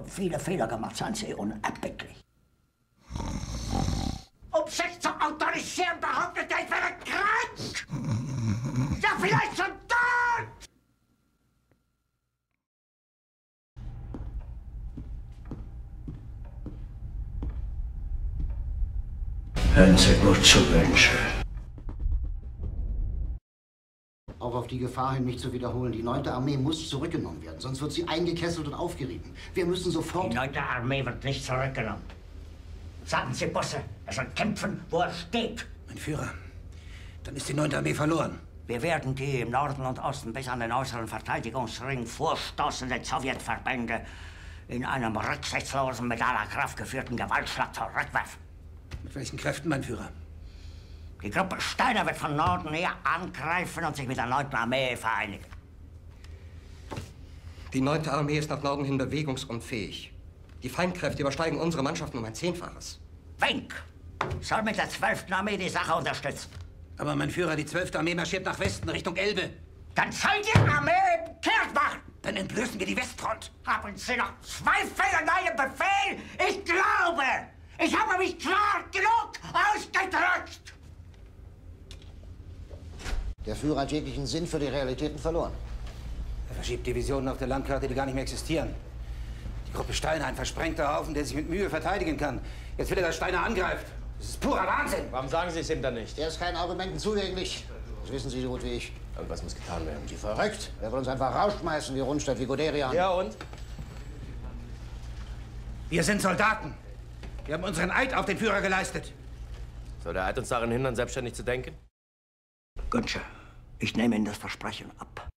und viele Fehler gemacht, seien Sie unerbittlich. Um sich zu autorisieren, behauptet er, ich wäre krank! Ja, vielleicht schon tot! Hören Sie gut zu, Wünsche. Auch auf die Gefahr hin, mich zu wiederholen. Die 9. Armee muss zurückgenommen werden, sonst wird sie eingekesselt und aufgerieben. Wir müssen sofort... Die 9. Armee wird nicht zurückgenommen. Sagen Sie Bosse, er soll kämpfen, wo er steht. Mein Führer, dann ist die 9. Armee verloren. Wir werden die im Norden und Osten bis an den äußeren Verteidigungsring vorstoßenden Sowjetverbände in einem rücksichtslosen, mit aller Kraft geführten Gewaltschlag zurückwerfen. Mit welchen Kräften, mein Führer? Die Gruppe Steiner wird von Norden her angreifen und sich mit der 9. Armee vereinigen. Die 9. Armee ist nach Norden hin bewegungsunfähig. Die Feindkräfte übersteigen unsere Mannschaften um ein 10-faches. Wenck soll mit der 12. Armee die Sache unterstützen. Aber, mein Führer, die 12. Armee marschiert nach Westen, Richtung Elbe. Dann soll die Armee kehrt machen. Dann entblößen wir die Westfront. Haben Sie noch Zweifel an meinem Befehl? Ich glaube, ich habe mich klar genug ausgedrückt. Der Führer hat jeglichen Sinn für die Realitäten verloren. Er verschiebt Divisionen auf der Landkarte, die gar nicht mehr existieren. Die Gruppe Steiner, ein versprengter Haufen, der sich mit Mühe verteidigen kann. Jetzt will er, dass Steiner angreift. Das ist purer Wahnsinn. Warum sagen Sie es ihm dann nicht? Er ist keinen Argumenten zugänglich. Das wissen Sie so gut wie ich. Irgendwas muss getan werden. Sie verrückt. Er will uns einfach rausschmeißen wie Rundstedt, wie Guderian. Ja, und? Wir sind Soldaten. Wir haben unseren Eid auf den Führer geleistet. Soll der Eid uns daran hindern, selbstständig zu denken? Günsche, ich nehme Ihnen das Versprechen ab.